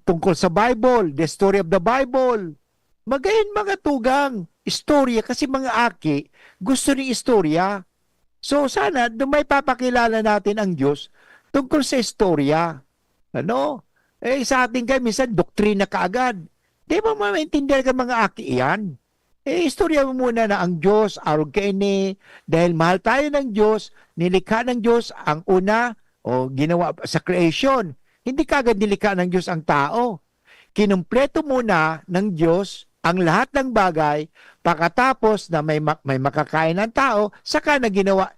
tungkol sa Bible, the story of the Bible. Magayon mga tugang, istorya, kasi mga aki, gusto ni istorya. So sana, may papakilala natin ang Diyos tungkol sa istorya. Ano? Sa atin kayo, minsan, doktrina kaagad. Di ba maintindihan ka mga aki yan? Istorya mo muna na ang Diyos, arog ka ini, dahil mahal tayo ng Diyos, nilikha ng Diyos ang una, ginawa sa creation. Hindi kagad nilikha ng Diyos ang tao. Kinumpleto muna ng Diyos ang lahat ng bagay, pagkatapos na may makakain ng tao, saka na ginawa,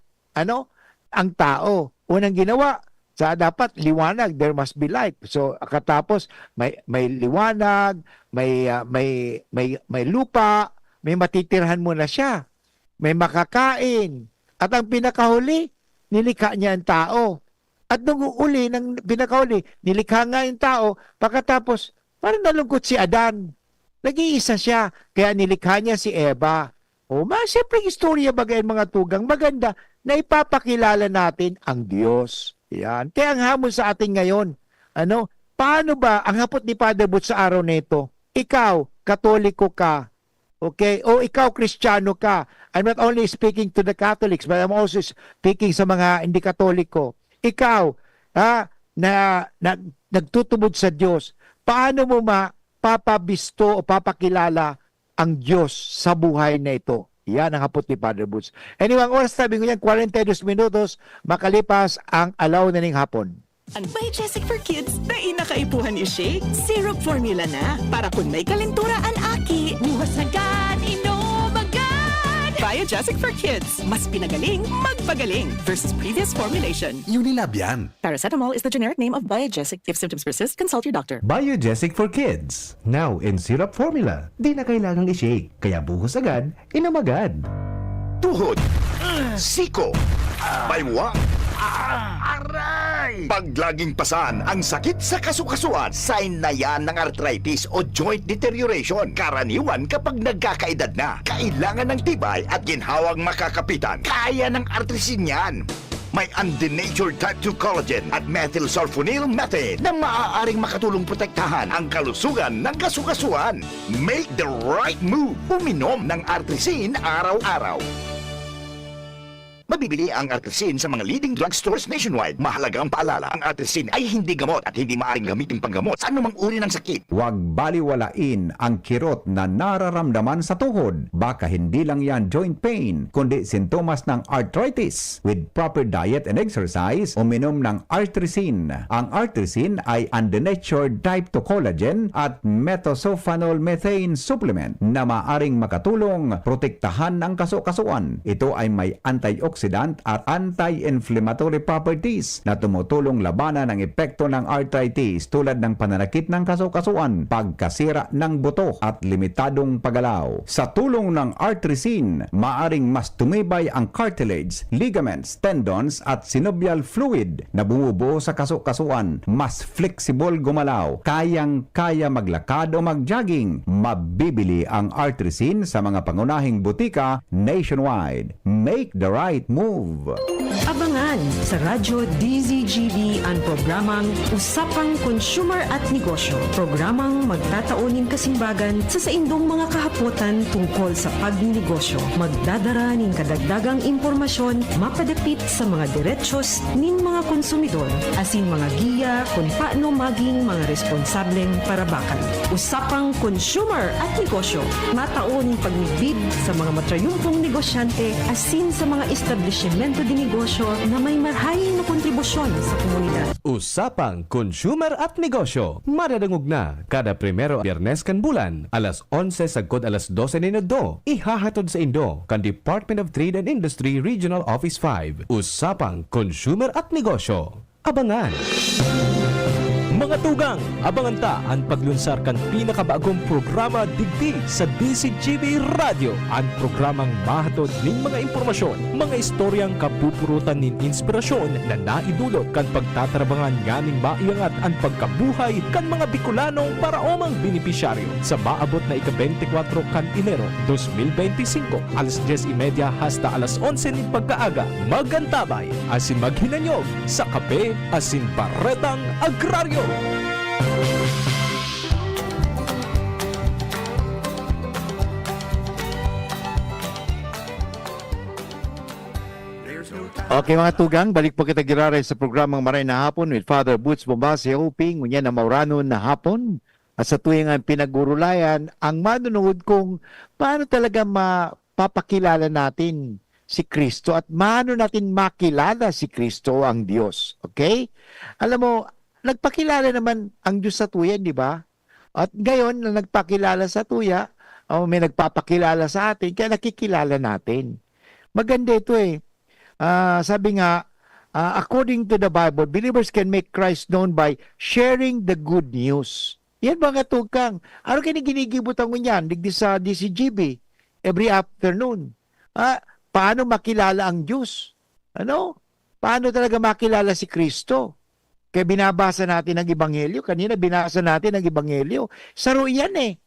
ang tao. Unang ginawa, dapat liwanag, there must be light. So, katapos, may liwanag, may lupa, may matitirhan muna siya, may makakain. At ang pinakahuli, nilikha niya ang tao. At nung uli, ng pinakahuli, nilikha nga yung tao, pagkatapos, parang nalungkot si Adan. Nag-iisa siya, kaya nilikha niya si Eva. Siyempre, istorya bagay mga tugang, maganda na ipapakilala natin ang Diyos. Yan. Kaya ang hamon sa atin ngayon, paano ba ang hapot ni Father Butch sa araw na ito? Ikaw, Katoliko ka, okay? O ikaw, Kristiyano ka. I'm not only speaking to the Catholics, but I'm also speaking sa mga hindi Katoliko. Ikaw, na nagtutubod sa Diyos, paano mo papabisto o papakilala ang Diyos sa buhay na ito? Yan ang hapot ni Father Butch. Anyway, ang oras sabi ko yan, 42 minutos, makalipas ang alaw na ning hapon. Ang Biogesic for Kids na inakaipuhan ni Shake, syrup formula na. Para kung may kalentura ang aki, buwas agad, inom agad! Biogesic for Kids, mas pinagaling, magpagaling versus previous formulation. Unilab yan. Paracetamol is the generic name of Biogesic. If symptoms persist, consult your doctor. Biogesic for Kids. Now in syrup formula. Di na kailangang i-shake. Kaya buhos agad, inom agad. Tuhod, siko, baywang, Pag laging pasan ang sakit sa kasukasuan, sign na yan ng arthritis o joint deterioration. Karaniwan kapag nagkakaedad na, kailangan ng tibay at ginhawang makakapitan. Kaya ng artrisin yan. May undenatured type 2 collagen at methylsulfonyl methane na maaaring makatulong protektahan ang kalusugan ng kasukasuan. Make the right move. Uminom ng artrisin araw-araw. Mabibili ang artrisin sa mga leading drugstores nationwide. Mahalaga ang paalala, ang artrisin ay hindi gamot at hindi maaaring gamitin panggamot sa anumang uri ng sakit. Huwag baliwalain ang kirot na nararamdaman sa tuhod. Baka hindi lang yan joint pain, kundi sintomas ng arthritis. With proper diet and exercise, uminom ng artrisin. Ang artrisin ay undenatured type 2 collagen at methylsulfonyl methane supplement na maaring makatulong protektahan ang kasukasuan. Ito ay may antioxidant at anti-inflammatory properties na tumutulong labanan ang epekto ng arthritis tulad ng pananakit ng kasukasuan, pagkasira ng buto at limitadong paggalaw. Sa tulong ng artrisin, maaring mas tumibay ang cartilage, ligaments, tendons at synovial fluid na bumubuo sa kasukasuan. Mas flexible gumalaw, kayang-kaya maglakad o mag-jogging. Mabibili ang artrisin sa mga pangunahing butika nationwide. Make the right move. Abangan sa Radyo DZGB ang programang Usapang Consumer at Negosyo. Programang magtataunin kasimbagan sa saindong mga kahapotan tungkol sa pagnegosyo. Magdadara ning kadagdagang impormasyon mapadapit sa mga diretsyon ning mga konsumidor asin mga giya kung paano maging mga responsableng parabakan. Usapang Consumer at Negosyo. Matauning pagnibid sa mga matrayumpong negosyante asin sa mga establishmento di negosyo na may marhaing na kontribusyon sa komunidad. Usapang Consumer at Negosyo. Madadangog na kada primero Biyernes kan bulan, alas 11 sagkod alas 12 ni Nagdo. Ihahatod sa Indo kan Department of Trade and Industry Regional Office 5. Usapang Consumer at Negosyo. Abangan! Mga tugang, abangan ta ang paglunsar kan pinakabagong programa digdi sa DCGB Radio. Ang programang mahatod ning mga impormasyon, mga istoryang kapupurutan nin inspirasyon na naidulot kan pagtatrabangan nganing maiangat ang pagkabuhay kan mga Bicolanong paraomang benepisyaryo sa maabot na ika-24 kan Enero 2025 alas 10:30 hasta alas 11 nin pagkaaga. Magantabay asin maghinanyog sa kape asin paretang agraryo. Okay mga tugang, balik po kita giraray sa programang Maray na Hapon with Father Boots Bombasi, hoping unya na mauranon na hapon. At sa tuwing ang pinagurulayan, ang manunood kung paano talaga mapapakilala natin si Kristo at paano natin makilala si Kristo ang Diyos. Okay? Alam mo, nagpakilala naman ang Diyos sa tuya, di ba? At ngayon, na nagpakilala sa tuya, may nagpapakilala sa atin, kaya nakikilala natin. Maganda ito eh. Sabi nga, according to the Bible, believers can make Christ known by sharing the good news. Yan mga tukang. Ano kaya ginigibutan mo yan? Digdi sa DCGB every afternoon. Paano makilala ang Diyos? Ano? Paano talaga makilala si Kristo? Kaya binabasa natin ang Ebanghelyo. Kanina binasa natin ang Ebanghelyo. Saro yan eh.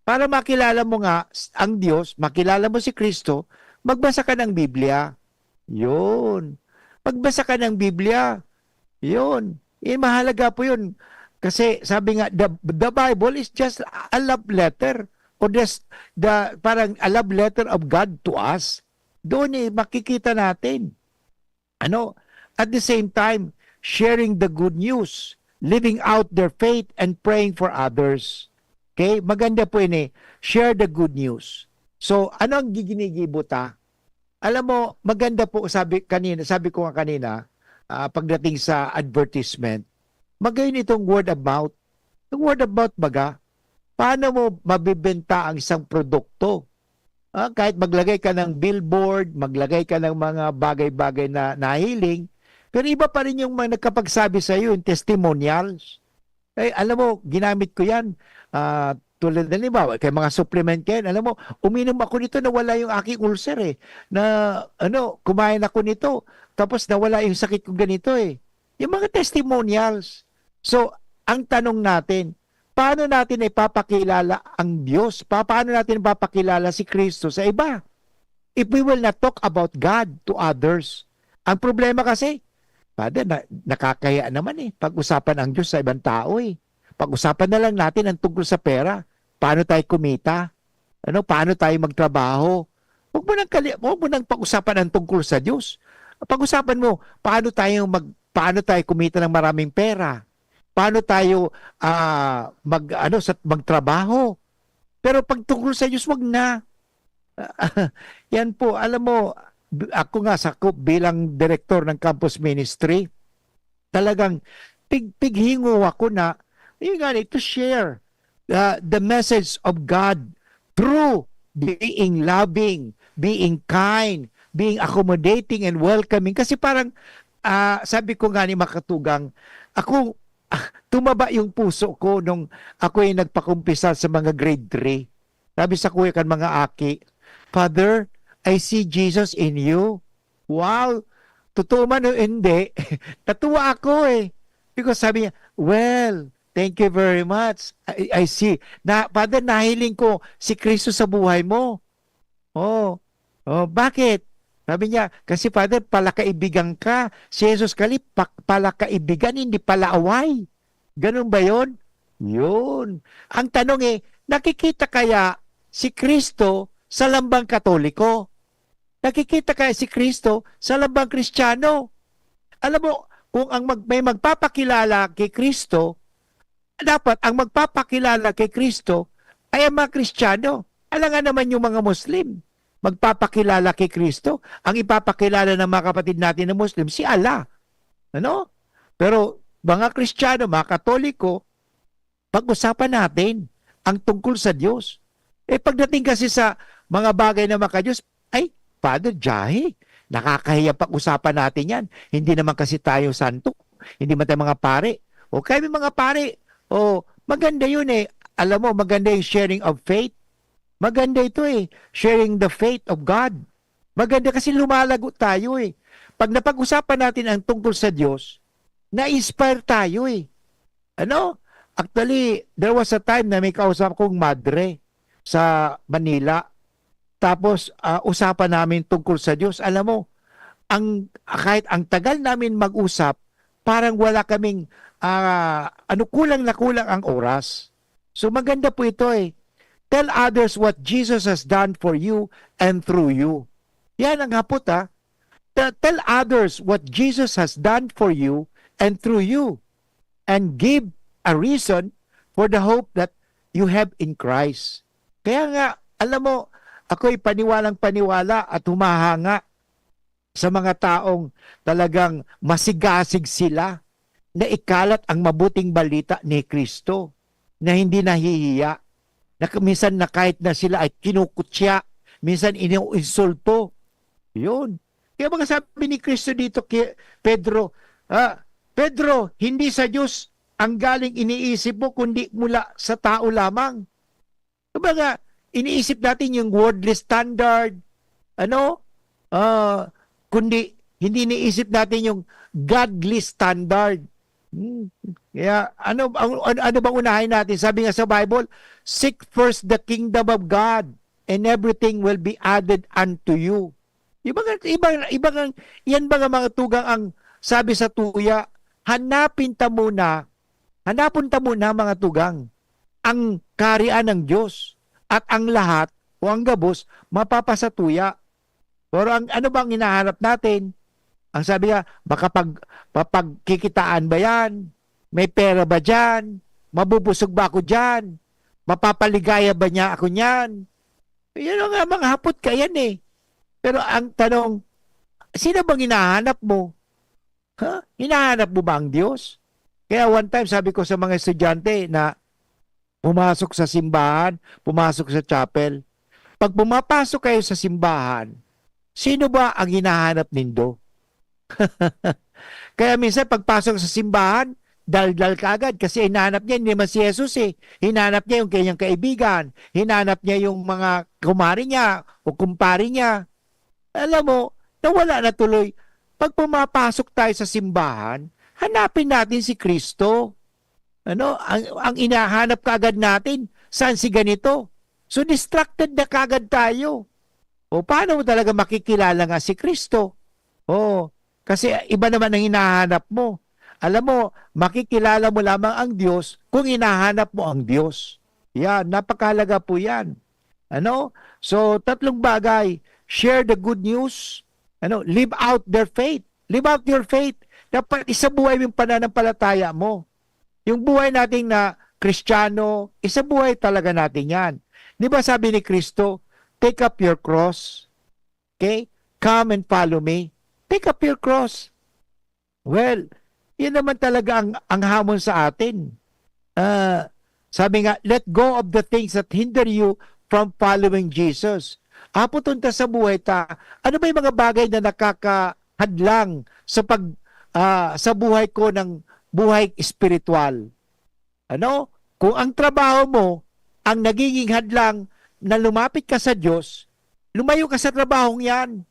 Para makilala mo nga ang Diyos, makilala mo si Kristo, magbasa ka ng Biblia. Yun. Magbasa ka ng Biblia. Yun. Mahalaga po yun. Kasi sabi nga, the Bible is just a love letter. Or just parang a love letter of God to us. Doon makikita natin. At the same time, sharing the good news, living out their faith, and praying for others. Okay? Maganda po yun share the good news. So, ano ang giginigibuta? Alam mo, maganda po, sabi ko nga kanina, pagdating sa advertisement, magayon itong word of mouth. Yung word of mouth baga, paano mo mabibenta ang isang produkto? Kahit maglagay ka ng billboard, maglagay ka ng mga bagay-bagay na nahiling, pero iba pa rin yung mga nagkapagsabi sa iyo, yung testimonials. Alam mo, ginamit ko yan. Tulad na liba, kay mga supplement yan. Alam mo, uminom ako nito na wala yung aking ulcer eh. Na, kumain ako nito, tapos nawala yung sakit ko ganito eh. Yung mga testimonials. So, ang tanong natin, paano natin ipapakilala ang Diyos? Paano natin ipapakilala si Kristo sa iba? If we will not talk about God to others. Ang problema kasi, Father, nakakaya naman pag-usapan ang Diyos sa ibang tao Pag-usapan na lang natin ang tungkol sa pera. Paano tayo kumita? Paano tayo magtrabaho? Huwag mo nang pag-usapan ang tungkol sa Diyos. Pag-usapan mo, paano tayo kumita ng maraming pera? Paano tayo magtrabaho? Pero pag tungkol sa Diyos, wag na. Yan po, alam mo, ako nga sakop bilang director ng campus ministry, talagang pighingo ako na to share the message of God through being loving, being kind, being accommodating and welcoming. Kasi parang, sabi ko nga ni Makatugang, tumaba yung puso ko nung ako ay nagpakumpisal sa mga grade 3. Sabi sa kuya kan mga aki, Father, I see Jesus in you. Wow! Totoo man o hindi, natuwa ako Because sabi niya, well, thank you very much. I see. Father, nahiling ko si Kristo sa buhay mo. Oh, bakit? Sabi niya, kasi Father, palakaibigan ka. Si Jesus palakaibigan, hindi palaaway. Ganun ba yon? Yun. Ang tanong nakikita kaya si Kristo sa lambang Katoliko? Nakikita kaya si Kristo sa lambang Kristiyano? Alam mo, kung may magpapakilala kay Kristo, dapat ang magpapakilala kay Kristo ay ang mga Kristiyano. Alam nga naman yung mga Muslim, magpapakilala kay Kristo. Ang ipapakilala ng mga kapatid natin na Muslim, si Allah. Pero mga Kristiyano, mga Katoliko, pag-usapan natin ang tungkol sa Diyos. Pagdating kasi sa mga bagay na maka-Diyos, Father, jahe, nakakahiya pag-usapan natin yan. Hindi naman kasi tayo santo. Hindi man tayo mga pare. O kami mga pare, maganda yun Alam mo, maganda yung sharing of faith. Maganda ito sharing the faith of God. Maganda kasi lumalago tayo Pag napag-usapan natin ang tungkol sa Diyos, na-inspire tayo Actually, there was a time na may kausap kong madre sa Manila. Tapos, usapan namin tungkol sa Diyos. Alam mo, kahit ang tagal namin mag-usap, parang wala kaming, kulang na kulang ang oras. So, maganda po ito Tell others what Jesus has done for you and through you. Yan ang hapot Tell others what Jesus has done for you and through you. And give a reason for the hope that you have in Christ. Kaya nga, alam mo, ako'y paniwalang-paniwala at humahanga sa mga taong talagang masigasig sila na ikalat ang mabuting balita ni Kristo, na hindi nahihiya, na minsan na kahit na sila ay kinukutya, minsan iniinsulto. Yun. Kaya mga sabi ni Kristo dito kay Pedro, Pedro, hindi sa Diyos ang galing iniisip mo, kundi mula sa tao lamang. Kumbaga, iniisip natin yung worldly standard, kundi hindi iniisip natin yung godly standard. Kaya, ano bang unahin natin? Sabi nga sa Bible, seek first the kingdom of God, and everything will be added unto you. Yan ba nga mga tugang ang sabi sa tuya, hanapin ta muna mga tugang, ang kaharian ng Diyos. At ang lahat o ang gabos mapapasatuya. Pero ano bang hinahanap natin? Ang sabi niya, baka papagkikitaan ba yan? May pera ba dyan? Mabubusog ba ako dyan? Mapapaligaya ba niya ako niyan? Yan nga mga hapot ka yan Pero ang tanong, sino bang hinahanap mo? Hinahanap mo ba ang Diyos? Kaya one time sabi ko sa mga estudyante na pumasok sa simbahan, pumasok sa chapel. Pag pumapasok kayo sa simbahan, sino ba ang hinahanap nindo? Kaya minsan pagpasok sa simbahan, dal-dal ka agad kasi hinahanap niya hindi naman si Jesus Hinahanap niya yung kanyang kaibigan, hinahanap niya yung mga kumari niya o kumpari niya. Alam mo, nawala na tuloy. Pag pumapasok tayo sa simbahan, hanapin natin si Kristo. Ano, ang inahanap kaagad natin, saan si ganito? So distracted na kaagad tayo. O paano mo talaga makikilala nga si Kristo? O, kasi iba naman ang hinahanap mo. Alam mo, makikilala mo lamang ang Diyos kung hinahanap mo ang Diyos. Yan, napakahalaga po yan. Ano? So, tatlong bagay. Share the good news. Ano? Live out their faith. Live out your faith. Dapat isabuhay yung pananampalataya mo. Yung buhay natin na Kristiyano, isabuhay talaga natin yan. Di ba sabi ni Kristo, take up your cross. Okay? Come and follow me. Take up your cross. Well, yun naman talaga ang hamon sa atin. Sabi nga, let go of the things that hinder you from following Jesus. Putunta sa buhay ta. Ano ba yung mga bagay na nakakahadlang sa buhay ko ng buhay espiritual? Ano? Kung ang trabaho mo ang nagiging hadlang na lumapit ka sa Diyos, lumayo ka sa trabahong yan.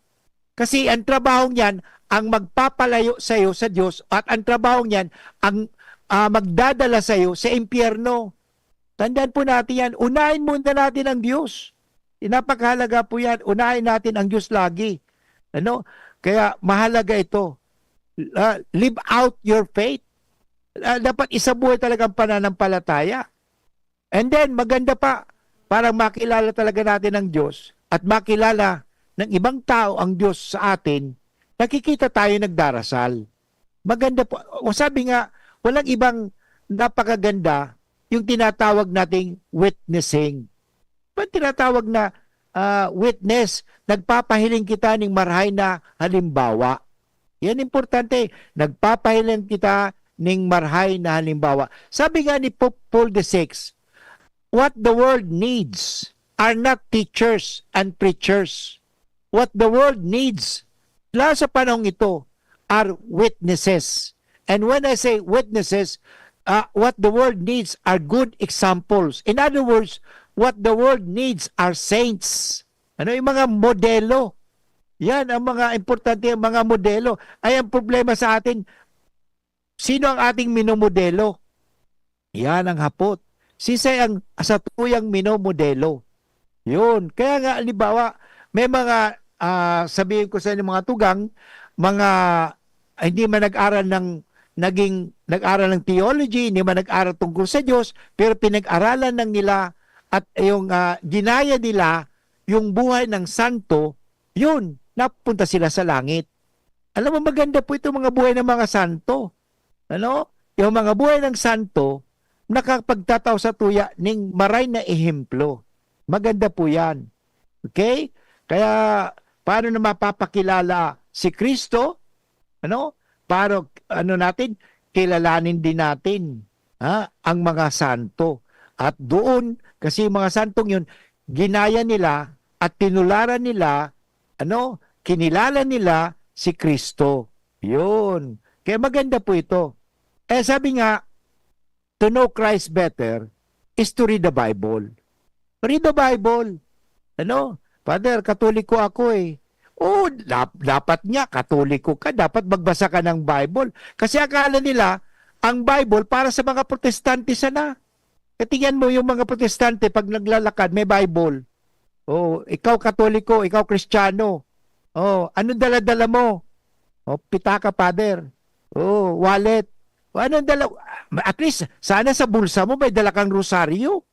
Kasi ang trabahong yan ang magpapalayo sa iyo sa Diyos at ang trabahong yan ang magdadala sa iyo sa impyerno. Tandaan po natin yan. Unahin muna natin ang Diyos. Napakahalaga po yan. Unahin natin ang Diyos lagi. Ano? Kaya mahalaga ito. Live out your faith. Dapat isabuhay talagang pananampalataya. And then, maganda pa, para makilala talaga natin ang Diyos at makilala ng ibang tao ang Diyos sa atin, nakikita tayo nagdarasal. Maganda po. O sabi nga, walang ibang napakaganda yung tinatawag nating witnessing. Ba't tinatawag na witness? Nagpapahiling kita ng marhay na halimbawa. Yan importante. Nagpapahiling kita ng marhay na halimbawa. Sabi nga ni Pope Paul VI, what the world needs are not teachers and preachers. What the world needs, lalo sa panahong ito, are witnesses. And when I say witnesses, what the world needs are good examples. In other words, what the world needs are saints. Ano yung mga modelo? Yan ang mga importante, ang mga modelo. Ay ang problema sa atin, sino ang ating minomodelo? Yan ang hapot. Sisay ang sa tuyang minomodelo. Yun. Kaya nga, halimbawa, may mga, sabihin ko sa inyo mga tugang, mga hindi man nag-aral ng theology, hindi man nag-aral tungkol sa Diyos, pero pinag-aralan ng nila at yung ginaya nila yung buhay ng santo, yun, napunta sila sa langit. Alam mo, maganda po ito mga buhay ng mga santo. Ano? Yung mga buhay ng santo, nakapagtataw sa tuya ng maray na ehemplo. Maganda po yan. Okay? Kaya, paano na mapapakilala si Kristo? Ano? Para, natin, kilalanin din natin ang mga santo. At doon, kasi mga santong yun, ginaya nila at tinularan nila, kinilala nila si Kristo. Yun. Kaya maganda po ito. Sabi nga, to know Christ better is to read the Bible. Read the Bible. Father, Katoliko ako eh. Oh, dapat nga, Katoliko ka, dapat magbasa ka ng Bible. Kasi akala nila, ang Bible para sa mga Protestante sana. Tingnan mo yung mga Protestante pag naglalakad, may Bible. Oh, ikaw Katoliko, ikaw Kristiyano. Oh, anong dala-dala mo? Oh, pitaka, Father. Oh, wallet. Anong dala? At least, sana sa bulsa mo may dala kang rosaryo.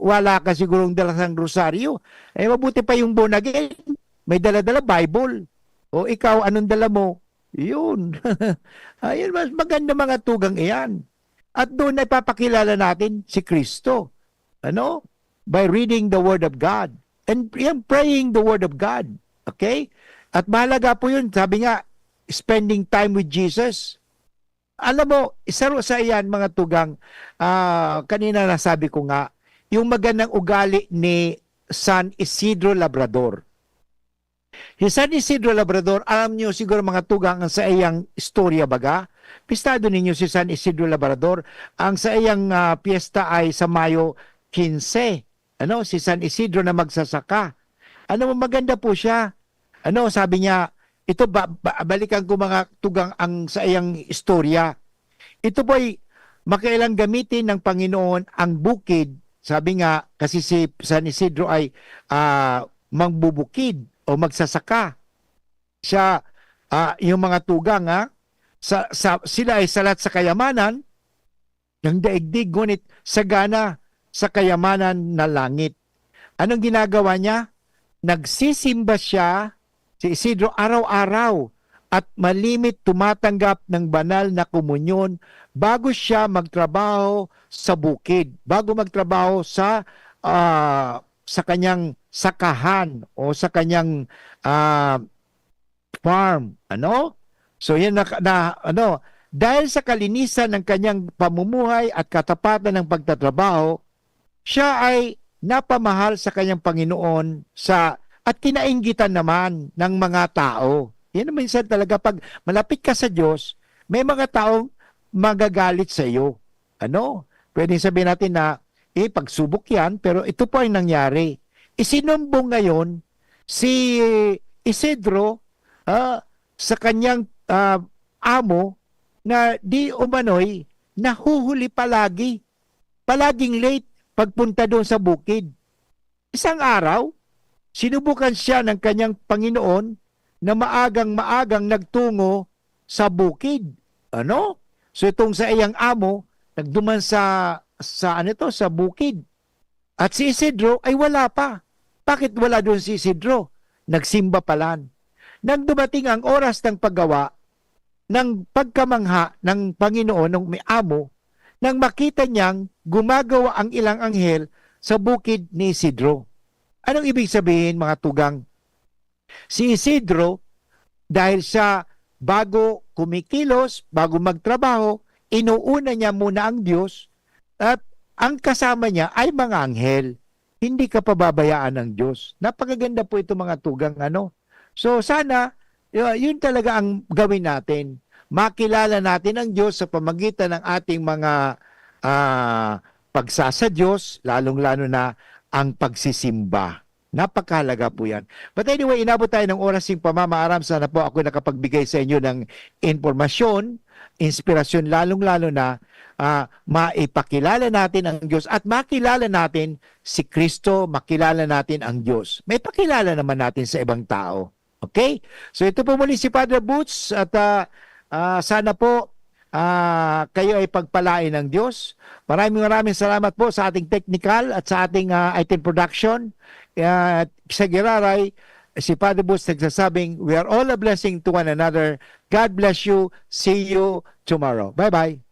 Wala ka sigurong dala kang rosaryo. Mabuti pa yung born again. May dala-dala Bible. O ikaw, anong dala mo? Yun. Ayun, mas maganda mga tugang iyan. At doon ay papakilala natin si Kristo. By reading the Word of God. And praying the Word of God. Okay? At mahalaga po yun. Sabi nga, spending time with Jesus. Alam mo, isa sa iyan mga tugang, kanina nasabi ko nga, yung magandang ugali ni San Isidro Labrador. Si San Isidro Labrador, alam niyo siguro mga tugang ang sa iyang istorya baga. Pistado ninyo si San Isidro Labrador. Ang sa iyang piyesta ay sa Mayo 15. Si San Isidro na magsasaka. Maganda po siya. Sabi niya, ito balikan ko mga tugang ang sa iyang istorya. Ito po ay makailang gamitin ng Panginoon ang bukid. Sabi nga, kasi si San Isidro ay mangbubukid o magsasaka. Siya, yung mga tugang, sila ay salat sa kayamanan ng daigdig, ngunit sagana sa kayamanan na langit. Anong ginagawa niya? Nagsisimba siya, si Isidro, araw-araw at malimit tumatanggap ng banal na komunyon bago siya magtrabaho sa bukid, bago magtrabaho sa kanyang sakahan o sa kanyang farm, ano? So yan dahil sa kalinisan ng kanyang pamumuhay at katapatan ng pagtatrabaho, siya ay napamahal sa kanyang Panginoon at kinainggitan naman ng mga tao. Yan naman minsan talaga pag malapit ka sa Diyos, may mga taong magagalit sa iyo. Ano? Pwedeng sabihin natin na pagsubok yan, pero ito po ang nangyari. Isinumbong ngayon si Isidro sa kanyang amo na di umano'y nahuhuli palagi. Palaging late pagpunta doon sa bukid. Isang araw, sinubukan siya ng kanyang Panginoon na maagang-maagang nagtungo sa bukid. Ano? So itong sa iyang amo, nagduman sa bukid. At si Isidro ay wala pa. Bakit wala doon si Isidro? Nagsimba palan. Nang dumating ang oras ng paggawa ng pagkamangha ng Panginoon, ng may amo, nang makita niyang gumagawa ang ilang anghel sa bukid ni Isidro. Anong ibig sabihin, mga tugang? Si Isidro, dahil siya bago kumikilos, bago magtrabaho, inuuna niya muna ang Diyos at ang kasama niya ay mga anghel. Hindi ka pababayaan ng Diyos. Napakaganda po ito, mga tugang. So sana, yun talaga ang gawin natin. Makilala natin ang Diyos sa pamagitan ng ating mga pagsasa Diyos, lalong-lalo na ang pagsisimba. Napakahalaga po yan. But anyway, inabot tayo ng orasing pamamaaram. Sana po ako nakapagbigay sa inyo ng informasyon, inspirasyon, lalong-lalo na maipakilala natin ang Diyos at makilala natin si Kristo, makilala natin ang Diyos. May pakilala naman natin sa ibang tao. Okay? So ito po muli si Father Boots at sana po kayo ay pagpalain ng Diyos. Maraming salamat po sa ating technical at sa ating item production. Sa Giraray, si Father Boots nagsasabing, we are all a blessing to one another. God bless you. See you tomorrow. Bye-bye.